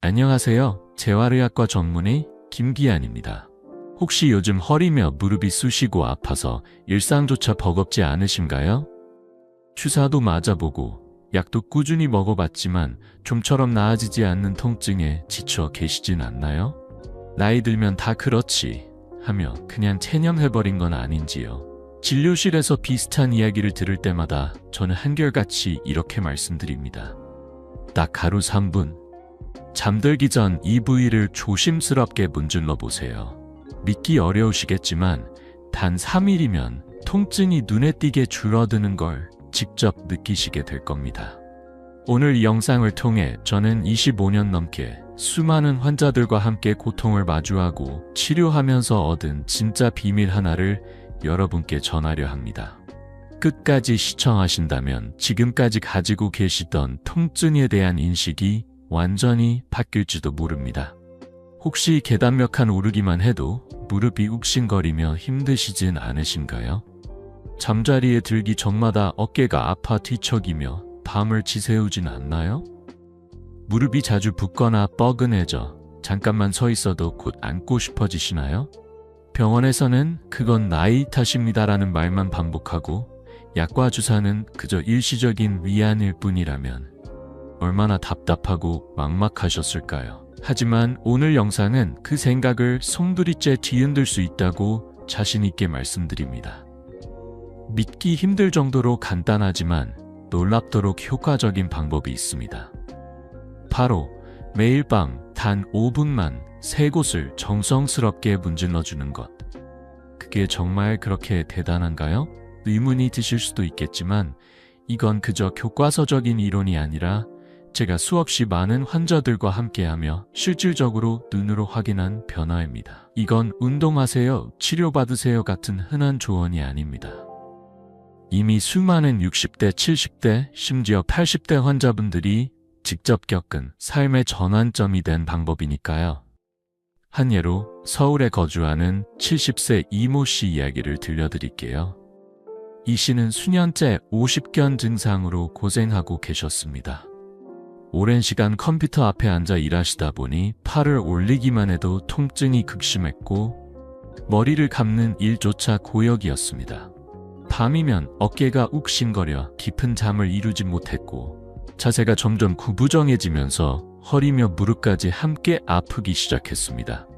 안녕하세요. 재활의학과 전문의 김기안입니다. 혹시 요즘 허리며 무릎이 쑤시고 아파서 일상조차 버겁지 않으신가요? 주사도 맞아보고 약도 꾸준히 먹어봤지만 좀처럼 나아지지 않는 통증에 지쳐 계시진 않나요? 나이 들면 다 그렇지 하며 그냥 체념해버린 건 아닌지요. 진료실에서 비슷한 이야기를 들을 때마다 저는 한결같이 이렇게 말씀드립니다. 딱 하루 3분. 잠들기 전 이 부위를 조심스럽게 문질러 보세요. 믿기 어려우시겠지만 단 3일이면 통증이 눈에 띄게 줄어드는 걸 직접 느끼시게 될 겁니다. 오늘 이 영상을 통해 저는 25년 넘게 수많은 환자들과 함께 고통을 마주하고 치료하면서 얻은 진짜 비밀 하나를 여러분께 전하려 합니다. 끝까지 시청하신다면 지금까지 가지고 계시던 통증에 대한 인식이 완전히 바뀔지도 모릅니다. 혹시 계단 몇 칸 오르기만 해도 무릎이 욱신거리며 힘드시진 않으신가요? 잠자리에 들기 전마다 어깨가 아파 뒤척이며 밤을 지새우진 않나요? 무릎이 자주 붓거나 뻐근해져 잠깐만 서 있어도 곧 앉고 싶어지시나요? 병원에서는 그건 나이 탓입니다라는 말만 반복하고 약과 주사는 그저 일시적인 위안일 뿐이라면 얼마나 답답하고 막막하셨을까요? 하지만 오늘 영상은 그 생각을 송두리째 뒤흔들 수 있다고 자신있게 말씀드립니다. 믿기 힘들 정도로 간단하지만 놀랍도록 효과적인 방법이 있습니다. 바로 매일 밤 단 5분만 세 곳을 정성스럽게 문질러주는 것. 그게 정말 그렇게 대단한가요? 의문이 드실 수도 있겠지만 이건 그저 교과서적인 이론이 아니라 제가 수없이 많은 환자들과 함께하며 실질적으로 눈으로 확인한 변화입니다. 이건 운동하세요, 치료받으세요 같은 흔한 조언이 아닙니다. 이미 수많은 60대, 70대, 심지어 80대 환자분들이 직접 겪은 삶의 전환점이 된 방법이니까요. 한 예로 서울에 거주하는 70세 이모 씨 이야기를 들려드릴게요. 이 씨는 수년째 오십견 증상으로 고생하고 계셨습니다. 오랜 시간 컴퓨터 앞에 앉아 일하시다 보니 팔을 올리기만 해도 통증이 극심했고 머리를 감는 일조차 고역이었습니다. 밤이면 어깨가 욱신거려 깊은 잠을 이루지 못했고 자세가 점점 구부정해지면서 허리며 무릎까지 함께 아프기 시작했습니다.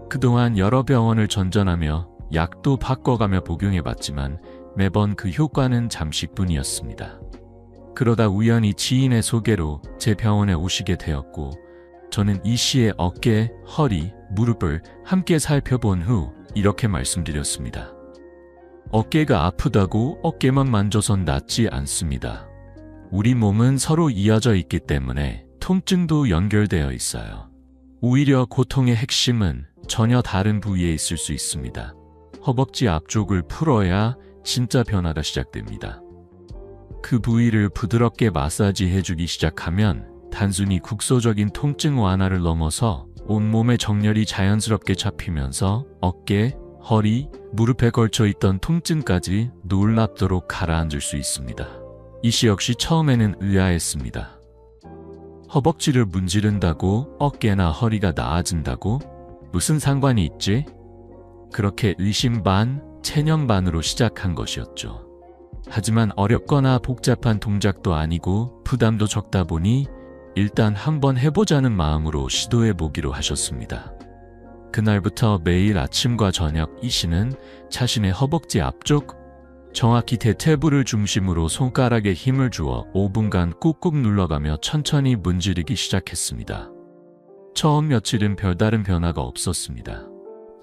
그동안 여러 병원을 전전하며 약도 바꿔가며 복용해봤지만 매번 그 효과는 잠시뿐이었습니다. 그러다 우연히 지인의 소개로 제 병원에 오시게 되었고 저는 이 씨의 어깨, 허리, 무릎을 함께 살펴본 후 이렇게 말씀드렸습니다. 어깨가 아프다고 어깨만 만져선 낫지 않습니다. 우리 몸은 서로 이어져 있기 때문에 통증도 연결되어 있어요. 오히려 고통의 핵심은 전혀 다른 부위에 있을 수 있습니다. 허벅지 앞쪽을 풀어야 진짜 변화가 시작됩니다. 그 부위를 부드럽게 마사지해주기 시작하면 단순히 국소적인 통증 완화를 넘어서 온몸의 정렬이 자연스럽게 잡히면서 어깨, 허리, 무릎에 걸쳐 있던 통증까지 놀랍도록 가라앉을 수 있습니다. 이 씨 역시 처음에는 의아했습니다. 허벅지를 문지른다고 어깨나 허리가 나아진다고? 무슨 상관이 있지? 그렇게 의심 반, 체념 반으로 시작한 것이었죠. 하지만 어렵거나 복잡한 동작도 아니고 부담도 적다 보니 일단 한번 해보자는 마음으로 시도해보기로 하셨습니다. 그날부터 매일 아침과 저녁 이 씨는 자신의 허벅지 앞쪽, 정확히 대퇴부를 중심으로 손가락에 힘을 주어 5분간 꾹꾹 눌러가며 천천히 문지르기 시작했습니다. 처음 며칠은 별다른 변화가 없었습니다.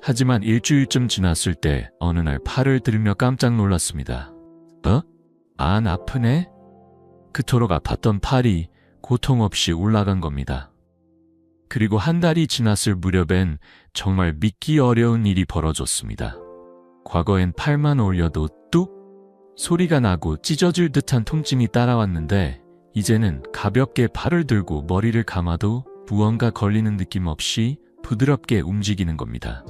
하지만 일주일쯤 지났을 때 어느 날 팔을 들며 깜짝 놀랐습니다. 안 아프네? 그토록 아팠던 팔이 고통 없이 올라간 겁니다. 그리고 한 달이 지났을 무렵엔 정말 믿기 어려운 일이 벌어졌습니다. 과거엔 팔만 올려도 뚝 소리가 나고 찢어질 듯한 통증이 따라왔는데 이제는 가볍게 팔을 들고 머리를 감아도 무언가 걸리는 느낌 없이 부드럽게 움직이는 겁니다.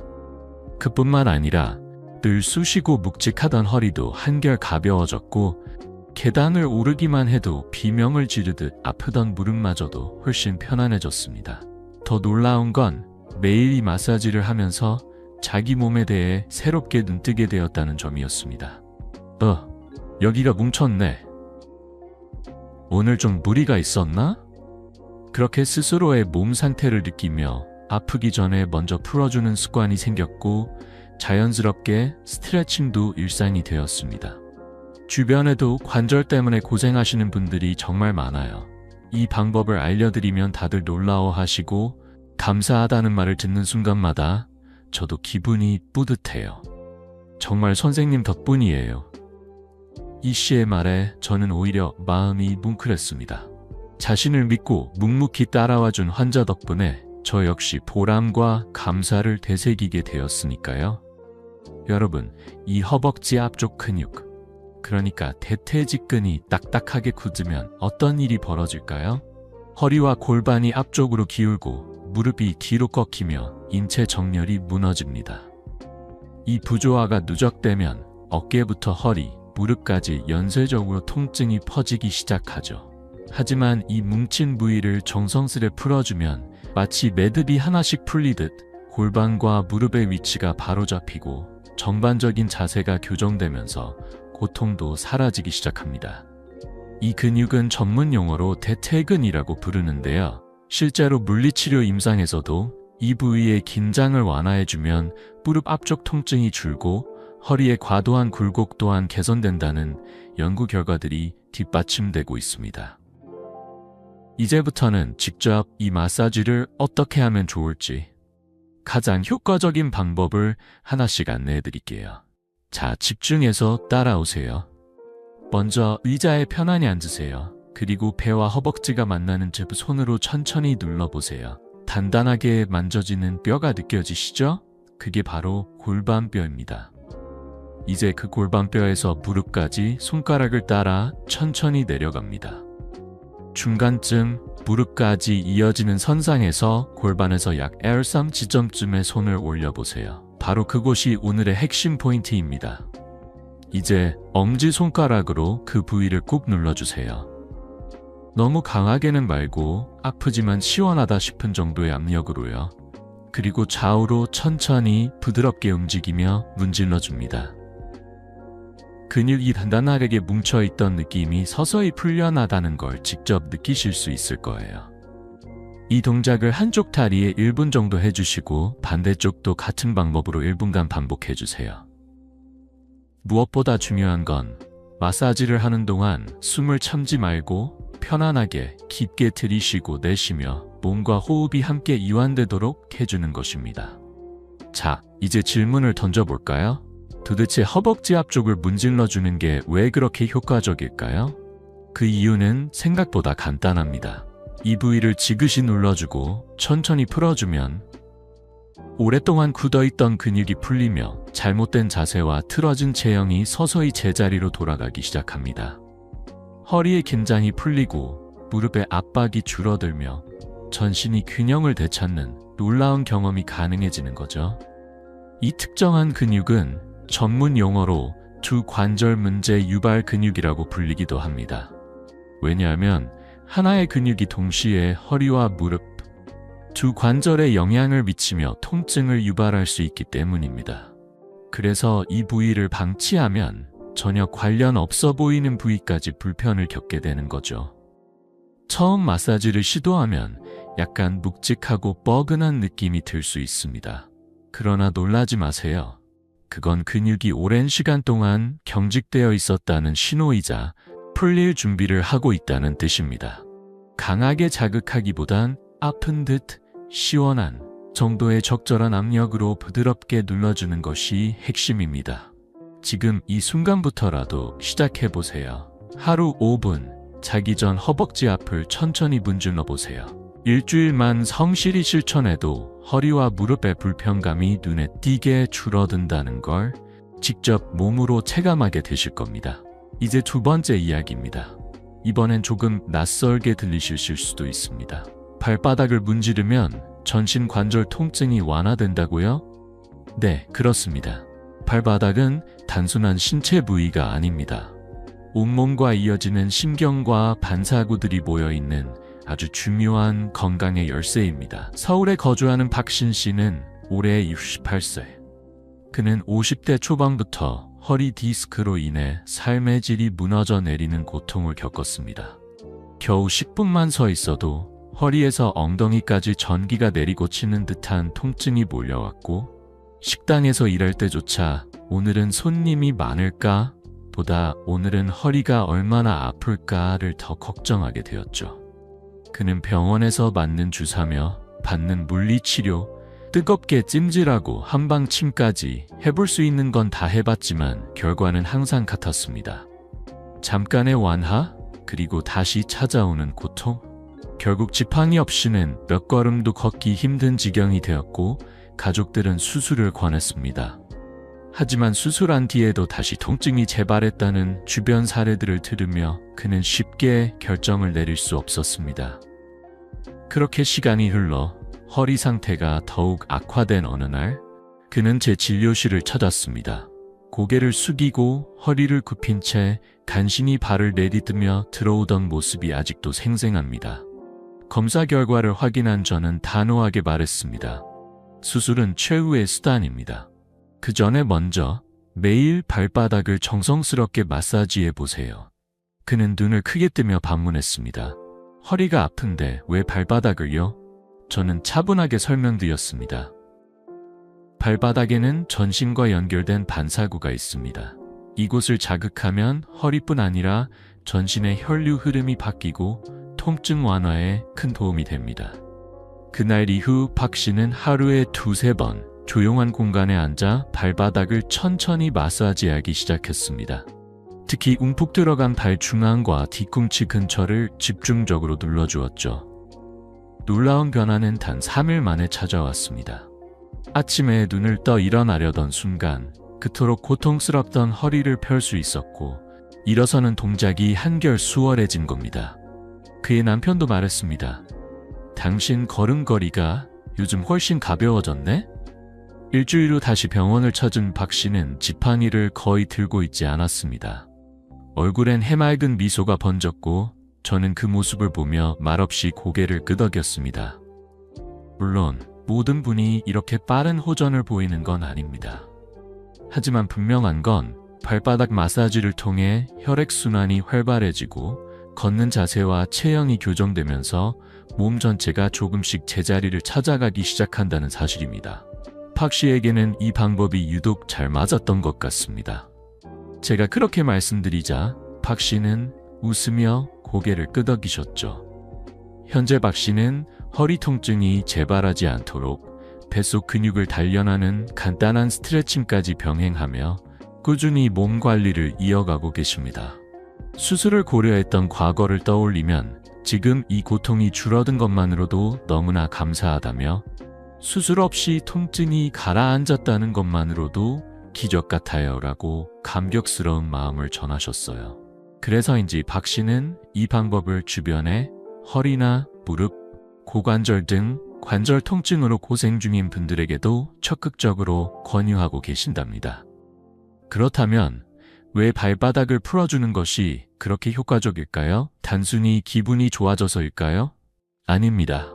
그뿐만 아니라 늘 쑤시고 묵직하던 허리도 한결 가벼워졌고 계단을 오르기만 해도 비명을 지르듯 아프던 무릎마저도 훨씬 편안해졌습니다. 더 놀라운 건 매일 이 마사지를 하면서 자기 몸에 대해 새롭게 눈뜨게 되었다는 점이었습니다. 여기가 뭉쳤네. 오늘 좀 무리가 있었나? 그렇게 스스로의 몸 상태를 느끼며 아프기 전에 먼저 풀어주는 습관이 생겼고 자연스럽게 스트레칭도 일상이 되었습니다. 주변에도 관절 때문에 고생하시는 분들이 정말 많아요. 이 방법을 알려드리면 다들 놀라워하시고 감사하다는 말을 듣는 순간마다 저도 기분이 뿌듯해요. 정말 선생님 덕분이에요. 이 씨의 말에 저는 오히려 마음이 뭉클했습니다. 자신을 믿고 묵묵히 따라와준 환자 덕분에 저 역시 보람과 감사를 되새기게 되었으니까요. 여러분, 이 허벅지 앞쪽 근육, 그러니까 대퇴직근이 딱딱하게 굳으면 어떤 일이 벌어질까요? 허리와 골반이 앞쪽으로 기울고 무릎이 뒤로 꺾이며 인체 정렬이 무너집니다. 이 부조화가 누적되면 어깨부터 허리, 무릎까지 연쇄적으로 통증이 퍼지기 시작하죠. 하지만 이 뭉친 부위를 정성스레 풀어주면 마치 매듭이 하나씩 풀리듯 골반과 무릎의 위치가 바로잡히고 전반적인 자세가 교정되면서 고통도 사라지기 시작합니다. 이 근육은 전문 용어로 대퇴근이라고 부르는데요. 실제로 물리치료 임상에서도 이 부위의 긴장을 완화해주면 무릎 앞쪽 통증이 줄고 허리의 과도한 굴곡 또한 개선된다는 연구 결과들이 뒷받침되고 있습니다. 이제부터는 직접 이 마사지를 어떻게 하면 좋을지 가장 효과적인 방법을 하나씩 안내해 드릴게요. 자, 집중해서 따라오세요. 먼저 의자에 편안히 앉으세요. 그리고 배와 허벅지가 만나는 즉 손으로 천천히 눌러보세요. 단단하게 만져지는 뼈가 느껴지시죠? 그게 바로 골반뼈입니다. 이제 그 골반뼈에서 무릎까지 손가락을 따라 천천히 내려갑니다. 중간쯤 무릎까지 이어지는 선상에서 골반에서 약 L3 지점쯤에 손을 올려보세요. 바로 그곳이 오늘의 핵심 포인트입니다. 이제 엄지손가락으로 그 부위를 꾹 눌러주세요. 너무 강하게는 말고 아프지만 시원하다 싶은 정도의 압력으로요. 그리고 좌우로 천천히 부드럽게 움직이며 문질러줍니다. 근육이 단단하게 뭉쳐있던 느낌이 서서히 풀려나다는 걸 직접 느끼실 수 있을 거예요. 이 동작을 한쪽 다리에 1분 정도 해주시고 반대쪽도 같은 방법으로 1분간 반복해주세요. 무엇보다 중요한 건 마사지를 하는 동안 숨을 참지 말고 편안하게 깊게 들이쉬고 내쉬며 몸과 호흡이 함께 이완되도록 해주는 것입니다. 자, 이제 질문을 던져볼까요? 도대체 허벅지 앞쪽을 문질러주는 게 왜 그렇게 효과적일까요? 그 이유는 생각보다 간단합니다. 이 부위를 지그시 눌러주고 천천히 풀어주면 오랫동안 굳어있던 근육이 풀리며 잘못된 자세와 틀어진 체형이 서서히 제자리로 돌아가기 시작합니다. 허리의 긴장이 풀리고 무릎의 압박이 줄어들며 전신이 균형을 되찾는 놀라운 경험이 가능해지는 거죠. 이 특정한 근육은 전문 용어로 두 관절 문제 유발 근육이라고 불리기도 합니다. 왜냐하면 하나의 근육이 동시에 허리와 무릎, 두 관절에 영향을 미치며 통증을 유발할 수 있기 때문입니다. 그래서 이 부위를 방치하면 전혀 관련 없어 보이는 부위까지 불편을 겪게 되는 거죠. 처음 마사지를 시도하면 약간 묵직하고 뻐근한 느낌이 들 수 있습니다. 그러나 놀라지 마세요. 그건 근육이 오랜 시간 동안 경직되어 있었다는 신호이자 풀릴 준비를 하고 있다는 뜻입니다. 강하게 자극하기보단 아픈 듯 시원한 정도의 적절한 압력으로 부드럽게 눌러주는 것이 핵심입니다. 지금 이 순간부터라도 시작해보세요. 하루 5분, 자기 전 허벅지 앞을 천천히 문질러 보세요. 일주일만 성실히 실천해도 허리와 무릎의 불편감이 눈에 띄게 줄어든다는 걸 직접 몸으로 체감하게 되실 겁니다. 이제 두 번째 이야기입니다. 이번엔 조금 낯설게 들리실 수도 있습니다. 발바닥을 문지르면 전신 관절 통증이 완화된다고요? 네, 그렇습니다. 발바닥은 단순한 신체 부위가 아닙니다. 온몸과 이어지는 신경과 반사구들이 모여있는 아주 중요한 건강의 열쇠입니다. 서울에 거주하는 박신 씨는 올해 68세. 그는 50대 초반부터 허리 디스크로 인해 삶의 질이 무너져 내리는 고통을 겪었습니다. 겨우 10분만 서 있어도 허리에서 엉덩이까지 전기가 내리고 치는 듯한 통증이 몰려왔고, 식당에서 일할 때조차 오늘은 손님이 많을까 보다 오늘은 허리가 얼마나 아플까를 더 걱정하게 되었죠. 그는 병원에서 맞는 주사며 받는 물리치료, 뜨겁게 찜질하고 한방침까지 해볼 수 있는 건 다 해봤지만 결과는 항상 같았습니다. 잠깐의 완화, 그리고 다시 찾아오는 고통. 결국 지팡이 없이는 몇 걸음도 걷기 힘든 지경이 되었고 가족들은 수술을 권했습니다. 하지만 수술한 뒤에도 다시 통증이 재발했다는 주변 사례들을 들으며 그는 쉽게 결정을 내릴 수 없었습니다. 그렇게 시간이 흘러 허리 상태가 더욱 악화된 어느 날, 그는 제 진료실을 찾았습니다. 고개를 숙이고 허리를 굽힌 채 간신히 발을 내디디며 들어오던 모습이 아직도 생생합니다. 검사 결과를 확인한 저는 단호하게 말했습니다. 수술은 최후의 수단입니다. 그 전에 먼저 매일 발바닥을 정성스럽게 마사지해 보세요. 그는 눈을 크게 뜨며 반문했습니다. 허리가 아픈데 왜 발바닥을요? 저는 차분하게 설명드렸습니다. 발바닥에는 전신과 연결된 반사구가 있습니다. 이곳을 자극하면 허리뿐 아니라 전신의 혈류 흐름이 바뀌고 통증 완화에 큰 도움이 됩니다. 그날 이후 박 씨는 하루에 2~3번 조용한 공간에 앉아 발바닥을 천천히 마사지하기 시작했습니다. 특히 움푹 들어간 발 중앙과 뒤꿈치 근처를 집중적으로 눌러주었죠. 놀라운 변화는 단 3일 만에 찾아왔습니다. 아침에 눈을 떠 일어나려던 순간 그토록 고통스럽던 허리를 펼 수 있었고, 일어서는 동작이 한결 수월해진 겁니다. 그의 남편도 말했습니다. 당신 걸음걸이가 요즘 훨씬 가벼워졌네? 일주일 후 다시 병원을 찾은 박 씨는 지팡이를 거의 들고 있지 않았습니다. 얼굴엔 해맑은 미소가 번졌고 저는 그 모습을 보며 말없이 고개를 끄덕였습니다. 물론 모든 분이 이렇게 빠른 호전을 보이는 건 아닙니다. 하지만 분명한 건 발바닥 마사지를 통해 혈액순환이 활발해지고 걷는 자세와 체형이 교정되면서 몸 전체가 조금씩 제자리를 찾아가기 시작한다는 사실입니다. 박 씨에게는 이 방법이 유독 잘 맞았던 것 같습니다. 제가 그렇게 말씀드리자 박 씨는 웃으며 고개를 끄덕이셨죠. 현재 박 씨는 허리 통증이 재발하지 않도록 뱃속 근육을 단련하는 간단한 스트레칭까지 병행하며 꾸준히 몸 관리를 이어가고 계십니다. 수술을 고려했던 과거를 떠올리면 지금 이 고통이 줄어든 것만으로도 너무나 감사하다며, 수술 없이 통증이 가라앉았다는 것만으로도 기적 같아요 라고 감격스러운 마음을 전하셨어요. 그래서인지 박 씨는 이 방법을 주변에 허리나 무릎, 고관절 등 관절 통증으로 고생 중인 분들에게도 적극적으로 권유하고 계신답니다. 그렇다면 왜 발바닥을 풀어주는 것이 그렇게 효과적일까요? 단순히 기분이 좋아져서일까요? 아닙니다.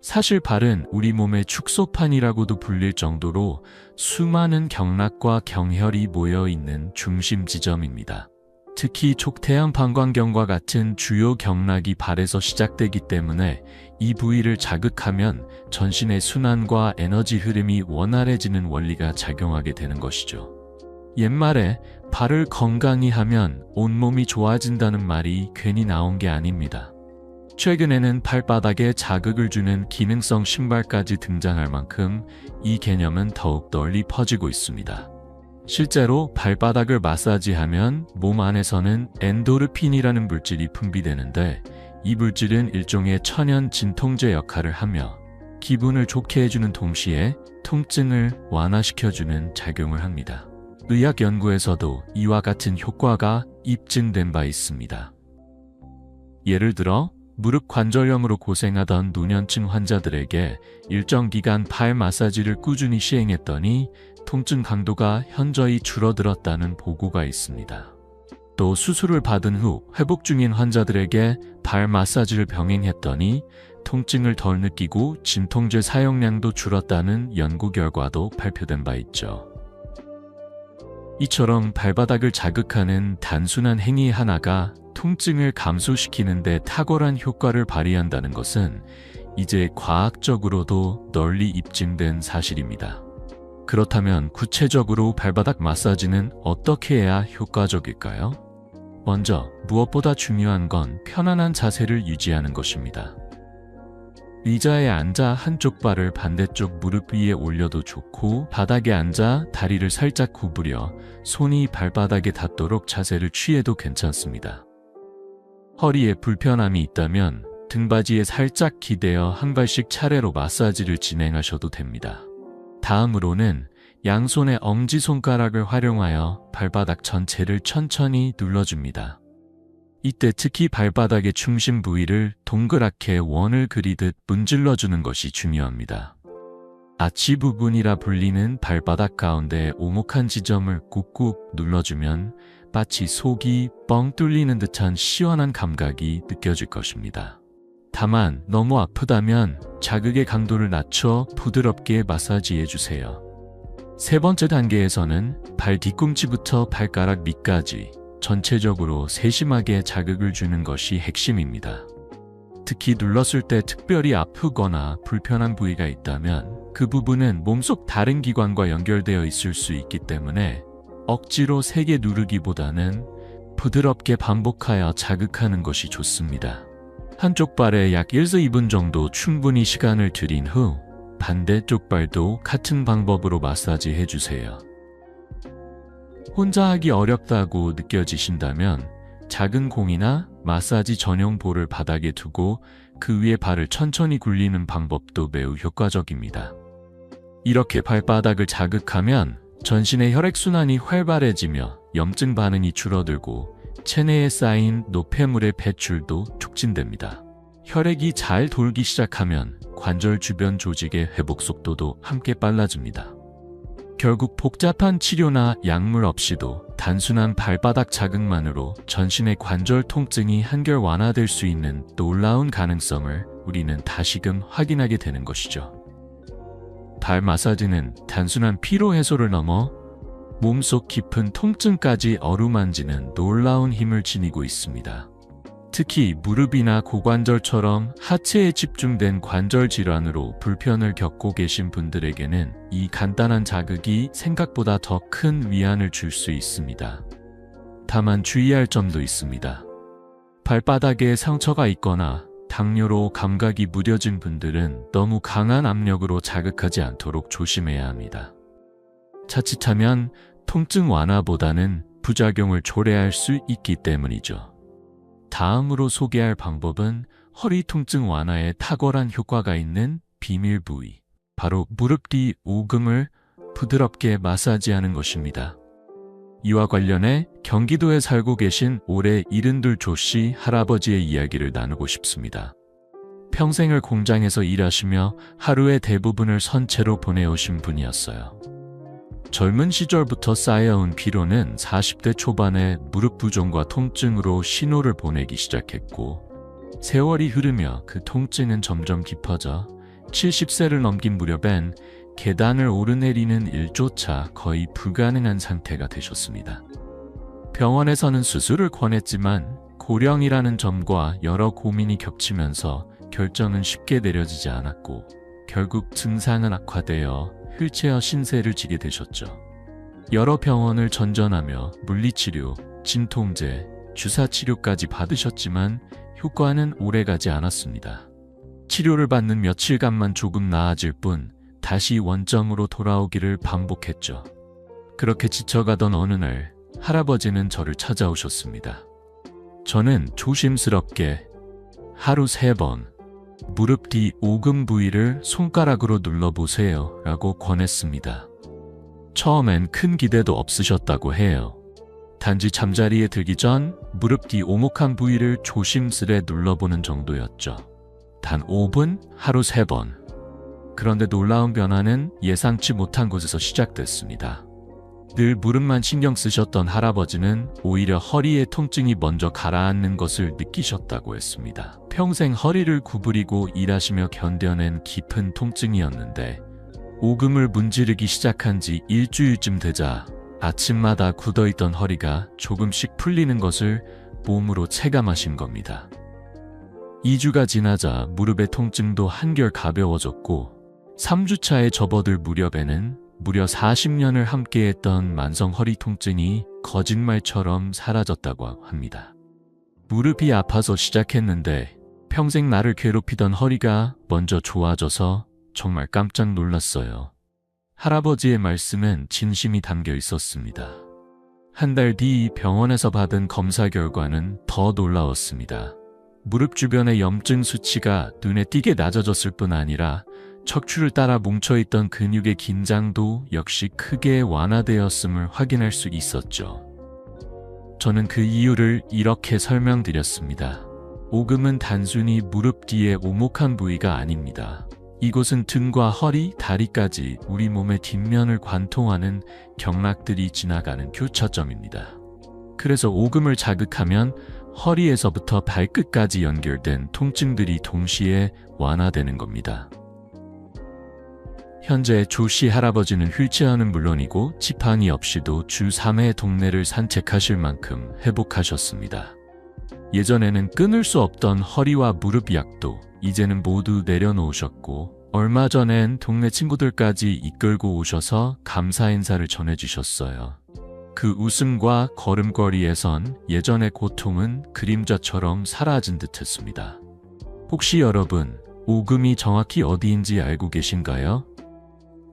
사실 발은 우리 몸의 축소판이라고도 불릴 정도로 수많은 경락과 경혈이 모여있는 중심 지점입니다. 특히 촉태양 방광경과 같은 주요 경락이 발에서 시작되기 때문에 이 부위를 자극하면 전신의 순환과 에너지 흐름이 원활해지는 원리가 작용하게 되는 것이죠. 옛말에 발을 건강히 하면 온몸이 좋아진다는 말이 괜히 나온 게 아닙니다. 최근에는 발바닥에 자극을 주는 기능성 신발까지 등장할 만큼 이 개념은 더욱 널리 퍼지고 있습니다. 실제로 발바닥을 마사지하면 몸 안에서는 엔도르핀이라는 물질이 분비되는데, 이 물질은 일종의 천연 진통제 역할을 하며 기분을 좋게 해주는 동시에 통증을 완화시켜주는 작용을 합니다. 의학 연구에서도 이와 같은 효과가 입증된 바 있습니다. 예를 들어 무릎 관절염으로 고생하던 노년층 환자들에게 일정 기간 발 마사지를 꾸준히 시행했더니 통증 강도가 현저히 줄어들었다는 보고가 있습니다. 또 수술을 받은 후 회복 중인 환자들에게 발 마사지를 병행했더니 통증을 덜 느끼고 진통제 사용량도 줄었다는 연구 결과도 발표된 바 있죠. 이처럼 발바닥을 자극하는 단순한 행위 하나가 통증을 감소시키는 데 탁월한 효과를 발휘한다는 것은 이제 과학적으로도 널리 입증된 사실입니다. 그렇다면 구체적으로 발바닥 마사지는 어떻게 해야 효과적일까요? 먼저 무엇보다 중요한 건 편안한 자세를 유지하는 것입니다. 의자에 앉아 한쪽 발을 반대쪽 무릎 위에 올려도 좋고, 바닥에 앉아 다리를 살짝 구부려 손이 발바닥에 닿도록 자세를 취해도 괜찮습니다. 허리에 불편함이 있다면 등받이에 살짝 기대어 한 발씩 차례로 마사지를 진행하셔도 됩니다. 다음으로는 양손의 엄지손가락을 활용하여 발바닥 전체를 천천히 눌러줍니다. 이때 특히 발바닥의 중심 부위를 동그랗게 원을 그리듯 문질러주는 것이 중요합니다. 아치 부분이라 불리는 발바닥 가운데 오목한 지점을 꾹꾹 눌러주면 마치 속이 뻥 뚫리는 듯한 시원한 감각이 느껴질 것입니다. 다만 너무 아프다면 자극의 강도를 낮춰 부드럽게 마사지해주세요. 세 번째 단계에서는 발 뒤꿈치부터 발가락 밑까지 전체적으로 세심하게 자극을 주는 것이 핵심입니다. 특히 눌렀을 때 특별히 아프거나 불편한 부위가 있다면 그 부분은 몸속 다른 기관과 연결되어 있을 수 있기 때문에 억지로 세게 누르기보다는 부드럽게 반복하여 자극하는 것이 좋습니다. 한쪽 발에 약 1에서 2분 정도 충분히 시간을 들인 후 반대쪽 발도 같은 방법으로 마사지 해주세요. 혼자 하기 어렵다고 느껴지신다면 작은 공이나 마사지 전용 볼을 바닥에 두고 그 위에 발을 천천히 굴리는 방법도 매우 효과적입니다. 이렇게 발바닥을 자극하면 전신의 혈액순환이 활발해지며 염증 반응이 줄어들고 체내에 쌓인 노폐물의 배출도 촉진됩니다. 혈액이 잘 돌기 시작하면 관절 주변 조직의 회복 속도도 함께 빨라집니다. 결국 복잡한 치료나 약물 없이도 단순한 발바닥 자극만으로 전신의 관절 통증이 한결 완화될 수 있는 놀라운 가능성을 우리는 다시금 확인하게 되는 것이죠. 발 마사지는 단순한 피로 해소를 넘어 몸속 깊은 통증까지 어루만지는 놀라운 힘을 지니고 있습니다. 특히 무릎이나 고관절처럼 하체에 집중된 관절 질환으로 불편을 겪고 계신 분들에게는 이 간단한 자극이 생각보다 더 큰 위안을 줄 수 있습니다. 다만 주의할 점도 있습니다. 발바닥에 상처가 있거나 당뇨로 감각이 무뎌진 분들은 너무 강한 압력으로 자극하지 않도록 조심해야 합니다. 자칫하면 통증 완화보다는 부작용을 초래할 수 있기 때문이죠. 다음으로 소개할 방법은 허리 통증 완화에 탁월한 효과가 있는 비밀 부위, 바로 무릎 뒤 오금을 부드럽게 마사지하는 것입니다. 이와 관련해 경기도에 살고 계신 올해 72 씨 할아버지의 이야기를 나누고 싶습니다. 평생을 공장에서 일하시며 하루의 대부분을 선체로 보내오신 분이었어요. 젊은 시절부터 쌓여온 피로는 40대 초반에 무릎 부종과 통증으로 신호를 보내기 시작했고, 세월이 흐르며 그 통증은 점점 깊어져 70세를 넘긴 무렵엔 계단을 오르내리는 일조차 거의 불가능한 상태가 되셨습니다. 병원에서는 수술을 권했지만 고령이라는 점과 여러 고민이 겹치면서 결정은 쉽게 내려지지 않았고, 결국 증상은 악화되어 휠체어 신세를 지게 되셨죠. 여러 병원을 전전하며 물리치료, 진통제, 주사치료까지 받으셨지만 효과는 오래가지 않았습니다. 치료를 받는 며칠간만 조금 나아질 뿐 다시 원점으로 돌아오기를 반복했죠. 그렇게 지쳐가던 어느 날 할아버지는 저를 찾아오셨습니다. 저는 조심스럽게 하루 3번 무릎 뒤 오금 부위를 손가락으로 눌러보세요 라고 권했습니다. 처음엔 큰 기대도 없으셨다고 해요. 단지 잠자리에 들기 전 무릎 뒤 오목한 부위를 조심스레 눌러보는 정도였죠. 단 5분, 하루 3번. 그런데 놀라운 변화는 예상치 못한 곳에서 시작됐습니다. 늘 무릎만 신경 쓰셨던 할아버지는 오히려 허리의 통증이 먼저 가라앉는 것을 느끼셨다고 했습니다. 평생 허리를 구부리고 일하시며 견뎌낸 깊은 통증이었는데 오금을 문지르기 시작한 지 일주일쯤 되자 아침마다 굳어있던 허리가 조금씩 풀리는 것을 몸으로 체감하신 겁니다. 2주가 지나자 무릎의 통증도 한결 가벼워졌고 3주차에 접어들 무렵에는 무려 40년을 함께했던 만성 허리 통증이 거짓말처럼 사라졌다고 합니다. 무릎이 아파서 시작했는데 평생 나를 괴롭히던 허리가 먼저 좋아져서 정말 깜짝 놀랐어요. 할아버지의 말씀엔 진심이 담겨 있었습니다. 한 달 뒤 병원에서 받은 검사 결과는 더 놀라웠습니다. 무릎 주변의 염증 수치가 눈에 띄게 낮아졌을 뿐 아니라 척추를 따라 뭉쳐있던 근육의 긴장도 역시 크게 완화되었음을 확인할 수 있었죠. 저는 그 이유를 이렇게 설명드렸습니다. 오금은 단순히 무릎 뒤의 오목한 부위가 아닙니다. 이곳은 등과 허리, 다리까지 우리 몸의 뒷면을 관통하는 경락들이 지나가는 교차점입니다. 그래서 오금을 자극하면 허리에서부터 발끝까지 연결된 통증들이 동시에 완화되는 겁니다. 현재 조 씨 할아버지는 휠체어는 물론이고 지팡이 없이도 주 3회 동네를 산책하실 만큼 회복하셨습니다. 예전에는 끊을 수 없던 허리와 무릎 약도 이제는 모두 내려놓으셨고 얼마 전엔 동네 친구들까지 이끌고 오셔서 감사 인사를 전해주셨어요. 그 웃음과 걸음걸이에선 예전의 고통은 그림자처럼 사라진 듯했습니다. 혹시 여러분, 오금이 정확히 어디인지 알고 계신가요?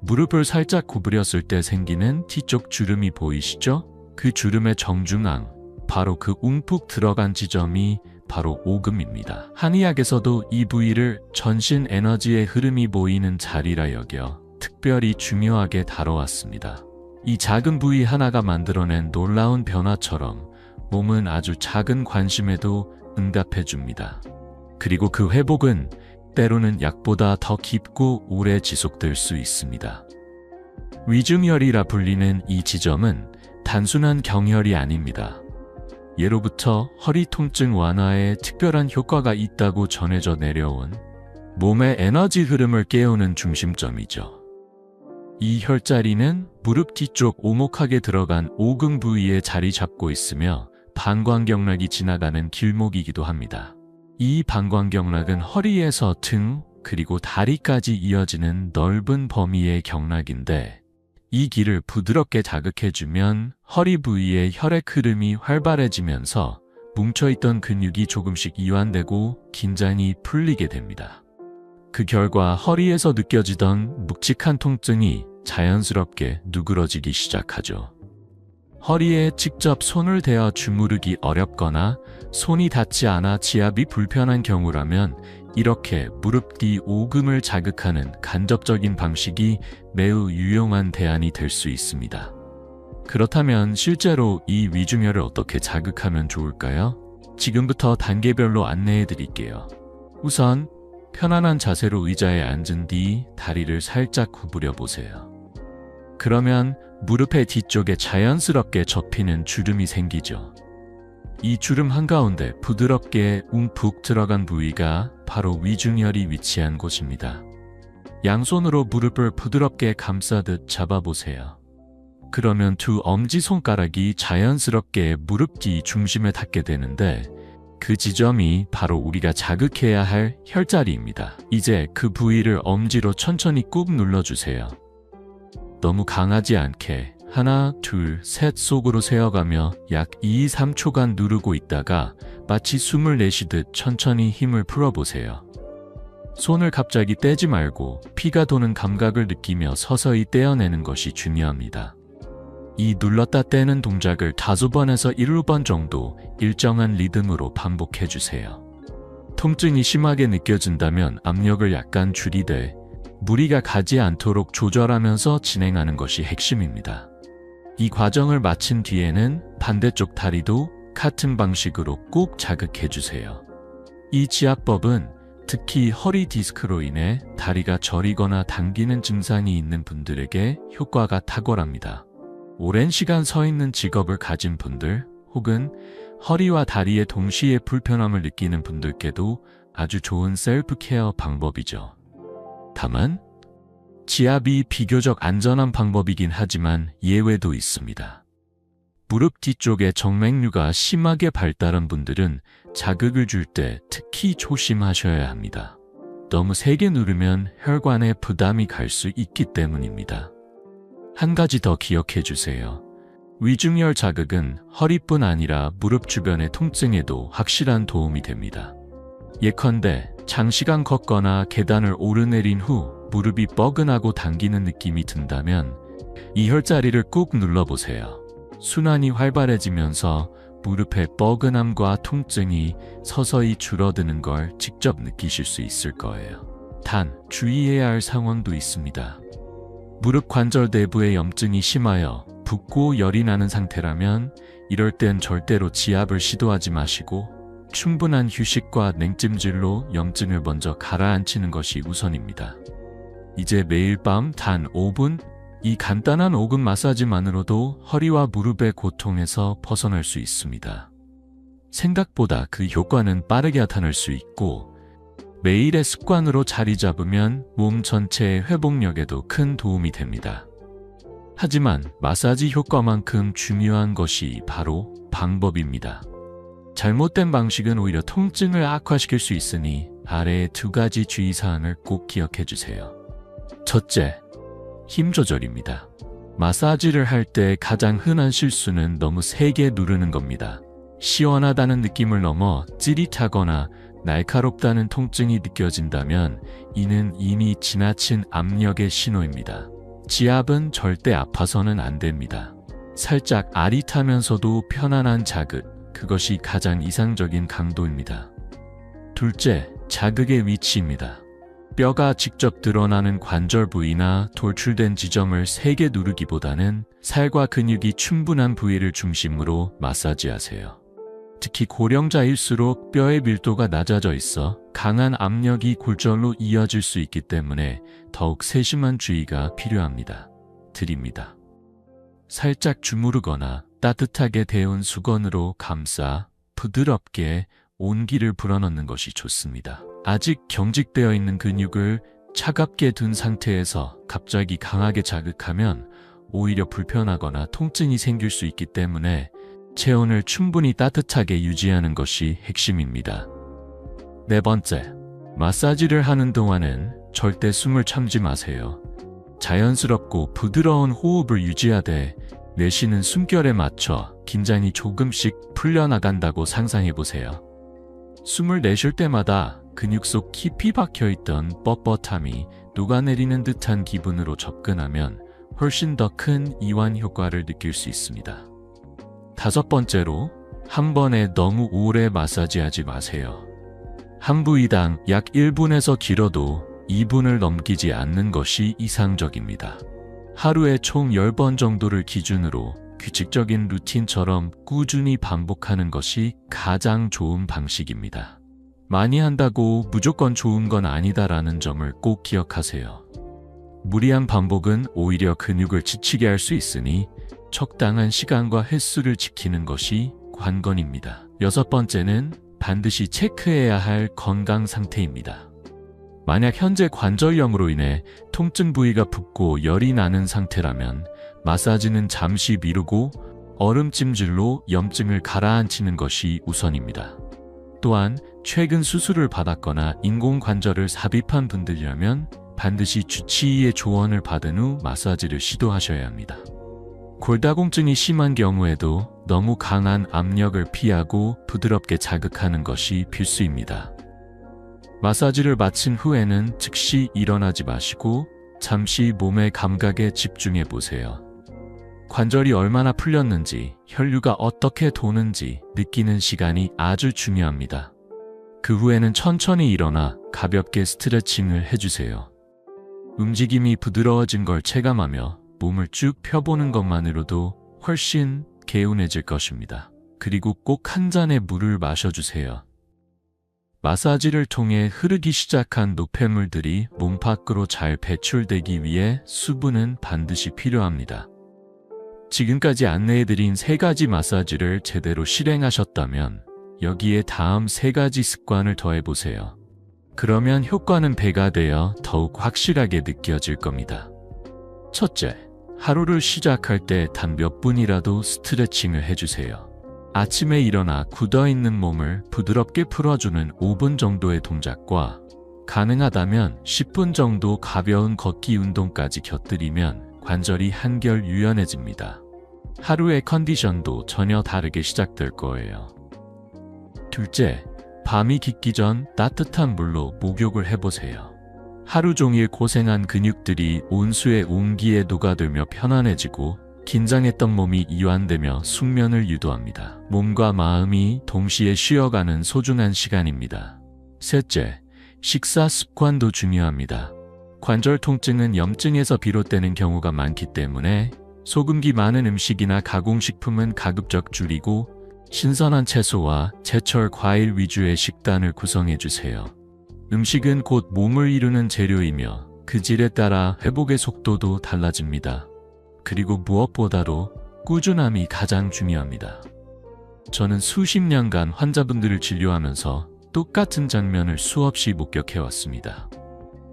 무릎을 살짝 구부렸을 때 생기는 T쪽 주름이 보이시죠? 그 주름의 정중앙, 바로 그 움푹 들어간 지점이 바로 오금입니다. 한의학에서도 이 부위를 전신 에너지의 흐름이 보이는 자리라 여겨 특별히 중요하게 다뤄왔습니다. 이 작은 부위 하나가 만들어낸 놀라운 변화처럼 몸은 아주 작은 관심에도 응답해줍니다. 그리고 그 회복은 때로는 약보다 더 깊고 오래 지속될 수 있습니다. 위중혈이라 불리는 이 지점은 단순한 경혈이 아닙니다. 예로부터 허리 통증 완화에 특별한 효과가 있다고 전해져 내려온 몸의 에너지 흐름을 깨우는 중심점이죠. 이 혈자리는 무릎 뒤쪽 오목하게 들어간 오금 부위에 자리 잡고 있으며 방광경락이 지나가는 길목이기도 합니다. 이 방광경락은 허리에서 등 그리고 다리까지 이어지는 넓은 범위의 경락인데 이 길을 부드럽게 자극해주면 허리 부위의 혈액 흐름이 활발해지면서 뭉쳐있던 근육이 조금씩 이완되고 긴장이 풀리게 됩니다. 그 결과 허리에서 느껴지던 묵직한 통증이 자연스럽게 누그러지기 시작하죠. 허리에 직접 손을 대어 주무르기 어렵거나 손이 닿지 않아 지압이 불편한 경우라면 이렇게 무릎 뒤 오금을 자극하는 간접적인 방식이 매우 유용한 대안이 될 수 있습니다. 그렇다면 실제로 이 위중혈을 어떻게 자극하면 좋을까요? 지금부터 단계별로 안내해 드릴게요. 우선 편안한 자세로 의자에 앉은 뒤 다리를 살짝 구부려 보세요. 그러면 무릎의 뒤쪽에 자연스럽게 접히는 주름이 생기죠. 이 주름 한가운데 부드럽게 움푹 들어간 부위가 바로 위중혈이 위치한 곳입니다. 양손으로 무릎을 부드럽게 감싸듯 잡아보세요. 그러면 두 엄지손가락이 자연스럽게 무릎 뒤 중심에 닿게 되는데 그 지점이 바로 우리가 자극해야 할 혈자리입니다. 이제 그 부위를 엄지로 천천히 꾹 눌러주세요. 너무 강하지 않게 하나, 둘, 셋 속으로 세어가며 약 2-3초간 누르고 있다가 마치 숨을 내쉬듯 천천히 힘을 풀어보세요. 손을 갑자기 떼지 말고 피가 도는 감각을 느끼며 서서히 떼어내는 것이 중요합니다. 이 눌렀다 떼는 동작을 5번에서 7번 정도 일정한 리듬으로 반복해주세요. 통증이 심하게 느껴진다면 압력을 약간 줄이되 무리가 가지 않도록 조절하면서 진행하는 것이 핵심입니다. 이 과정을 마친 뒤에는 반대쪽 다리도 같은 방식으로 꼭 자극해주세요. 이 지압법은 특히 허리 디스크로 인해 다리가 저리거나 당기는 증상이 있는 분들에게 효과가 탁월합니다. 오랜 시간 서 있는 직업을 가진 분들 혹은 허리와 다리에 동시에 불편함을 느끼는 분들께도 아주 좋은 셀프 케어 방법이죠. 다만 지압이 비교적 안전한 방법이긴 하지만 예외도 있습니다. 무릎 뒤쪽에 정맥류가 심하게 발달한 분들은 자극을 줄 때 특히 조심하셔야 합니다. 너무 세게 누르면 혈관에 부담이 갈 수 있기 때문입니다. 한 가지 더 기억해 주세요. 위중열 자극은 허리뿐 아니라 무릎 주변의 통증에도 확실한 도움이 됩니다. 예컨대 장시간 걷거나 계단을 오르내린 후 무릎이 뻐근하고 당기는 느낌이 든다면 이 혈자리를 꾹 눌러보세요. 순환이 활발해지면서 무릎의 뻐근함과 통증이 서서히 줄어드는 걸 직접 느끼실 수 있을 거예요. 단, 주의해야 할 상황도 있습니다. 무릎 관절 내부에 염증이 심하여 붓고 열이 나는 상태라면 이럴 땐 절대로 지압을 시도하지 마시고 충분한 휴식과 냉찜질로 염증을 먼저 가라앉히는 것이 우선입니다. 이제 매일 밤 단 5분, 이 간단한 오금 마사지만으로도 허리와 무릎의 고통에서 벗어날 수 있습니다. 생각보다 그 효과는 빠르게 나타날 수 있고 매일의 습관으로 자리 잡으면 몸 전체의 회복력에도 큰 도움이 됩니다. 하지만 마사지 효과만큼 중요한 것이 바로 방법입니다. 잘못된 방식은 오히려 통증을 악화시킬 수 있으니 아래의 2가지 주의사항을 꼭 기억해 주세요. 첫째, 힘 조절입니다. 마사지를 할 때 가장 흔한 실수는 너무 세게 누르는 겁니다. 시원하다는 느낌을 넘어 찌릿하거나 날카롭다는 통증이 느껴진다면 이는 이미 지나친 압력의 신호입니다. 지압은 절대 아파서는 안 됩니다. 살짝 아릿하면서도 편안한 자극, 그것이 가장 이상적인 강도입니다. 둘째, 자극의 위치입니다. 뼈가 직접 드러나는 관절 부위나 돌출된 지점을 세게 누르기보다는 살과 근육이 충분한 부위를 중심으로 마사지하세요. 특히 고령자일수록 뼈의 밀도가 낮아져 있어 강한 압력이 골절로 이어질 수 있기 때문에 더욱 세심한 주의가 필요합니다. 드립니다. 살짝 주무르거나 따뜻하게 데운 수건으로 감싸 부드럽게 온기를 불어넣는 것이 좋습니다. 아직 경직되어 있는 근육을 차갑게 둔 상태에서 갑자기 강하게 자극하면 오히려 불편하거나 통증이 생길 수 있기 때문에 체온을 충분히 따뜻하게 유지하는 것이 핵심입니다. 네 번째, 마사지를 하는 동안은 절대 숨을 참지 마세요. 자연스럽고 부드러운 호흡을 유지하되 내쉬는 숨결에 맞춰 긴장이 조금씩 풀려나간다고 상상해보세요. 숨을 내쉴 때마다 근육 속 깊이 박혀있던 뻣뻣함이 녹아내리는 듯한 기분으로 접근하면 훨씬 더 큰 이완 효과를 느낄 수 있습니다. 다섯 번째로, 한 번에 너무 오래 마사지하지 마세요. 한 부위당 약 1분에서 길어도 2분을 넘기지 않는 것이 이상적입니다. 하루에 총 10번 정도를 기준으로 규칙적인 루틴처럼 꾸준히 반복하는 것이 가장 좋은 방식입니다. 많이 한다고 무조건 좋은 건 아니다라는 점을 꼭 기억하세요. 무리한 반복은 오히려 근육을 지치게 할 수 있으니 적당한 시간과 횟수를 지키는 것이 관건입니다. 여섯 번째는 반드시 체크해야 할 건강 상태입니다. 만약 현재 관절염으로 인해 통증 부위가 붓고 열이 나는 상태라면 마사지는 잠시 미루고 얼음찜질로 염증을 가라앉히는 것이 우선입니다. 또한 최근 수술을 받았거나 인공관절을 삽입한 분들이라면 반드시 주치의의 조언을 받은 후 마사지를 시도하셔야 합니다. 골다공증이 심한 경우에도 너무 강한 압력을 피하고 부드럽게 자극하는 것이 필수입니다. 마사지를 마친 후에는 즉시 일어나지 마시고 잠시 몸의 감각에 집중해 보세요. 관절이 얼마나 풀렸는지, 혈류가 어떻게 도는지 느끼는 시간이 아주 중요합니다. 그 후에는 천천히 일어나 가볍게 스트레칭을 해주세요. 움직임이 부드러워진 걸 체감하며 몸을 쭉 펴보는 것만으로도 훨씬 개운해질 것입니다. 그리고 꼭 한 잔의 물을 마셔주세요. 마사지를 통해 흐르기 시작한 노폐물들이 몸 밖으로 잘 배출되기 위해 수분은 반드시 필요합니다. 지금까지 안내해드린 3가지 마사지를 제대로 실행하셨다면 여기에 다음 3가지 습관을 더해보세요. 그러면 효과는 배가 되어 더욱 확실하게 느껴질 겁니다. 첫째, 하루를 시작할 때 단 몇 분이라도 스트레칭을 해주세요. 아침에 일어나 굳어있는 몸을 부드럽게 풀어주는 5분 정도의 동작과 가능하다면 10분 정도 가벼운 걷기 운동까지 곁들이면 관절이 한결 유연해집니다. 하루의 컨디션도 전혀 다르게 시작될 거예요. 둘째, 밤이 깊기 전 따뜻한 물로 목욕을 해보세요. 하루 종일 고생한 근육들이 온수의 온기에 녹아들며 편안해지고 긴장했던 몸이 이완되며 숙면을 유도합니다. 몸과 마음이 동시에 쉬어가는 소중한 시간입니다. 셋째, 식사 습관도 중요합니다. 관절 통증은 염증에서 비롯되는 경우가 많기 때문에 소금기 많은 음식이나 가공식품은 가급적 줄이고 신선한 채소와 제철 과일 위주의 식단을 구성해주세요. 음식은 곧 몸을 이루는 재료이며 그 질에 따라 회복의 속도도 달라집니다. 그리고 무엇보다도 꾸준함이 가장 중요합니다. 저는 수십 년간 환자분들을 진료하면서 똑같은 장면을 수없이 목격해왔습니다.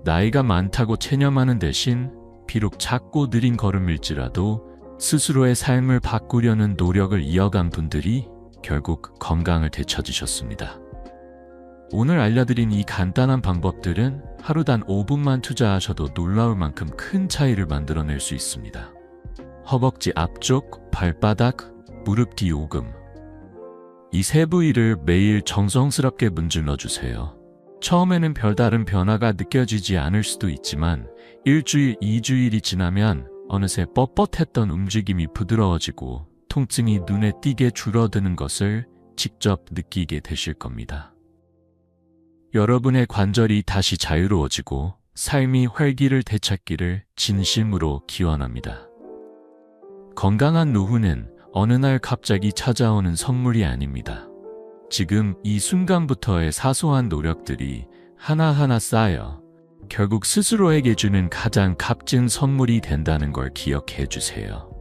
나이가 많다고 체념하는 대신 비록 작고 느린 걸음일지라도 스스로의 삶을 바꾸려는 노력을 이어간 분들이 결국 건강을 되찾으셨습니다. 오늘 알려드린 이 간단한 방법들은 하루 단 5분만 투자하셔도 놀라울 만큼 큰 차이를 만들어낼 수 있습니다. 허벅지 앞쪽, 발바닥, 무릎 뒤 오금. 이 3부위를 매일 정성스럽게 문질러주세요. 처음에는 별다른 변화가 느껴지지 않을 수도 있지만 1주일, 2주일이 지나면 어느새 뻣뻣했던 움직임이 부드러워지고 통증이 눈에 띄게 줄어드는 것을 직접 느끼게 되실 겁니다. 여러분의 관절이 다시 자유로워지고 삶이 활기를 되찾기를 진심으로 기원합니다. 건강한 노후는 어느 날 갑자기 찾아오는 선물이 아닙니다. 지금 이 순간부터의 사소한 노력들이 하나하나 쌓여 결국 스스로에게 주는 가장 값진 선물이 된다는 걸 기억해 주세요.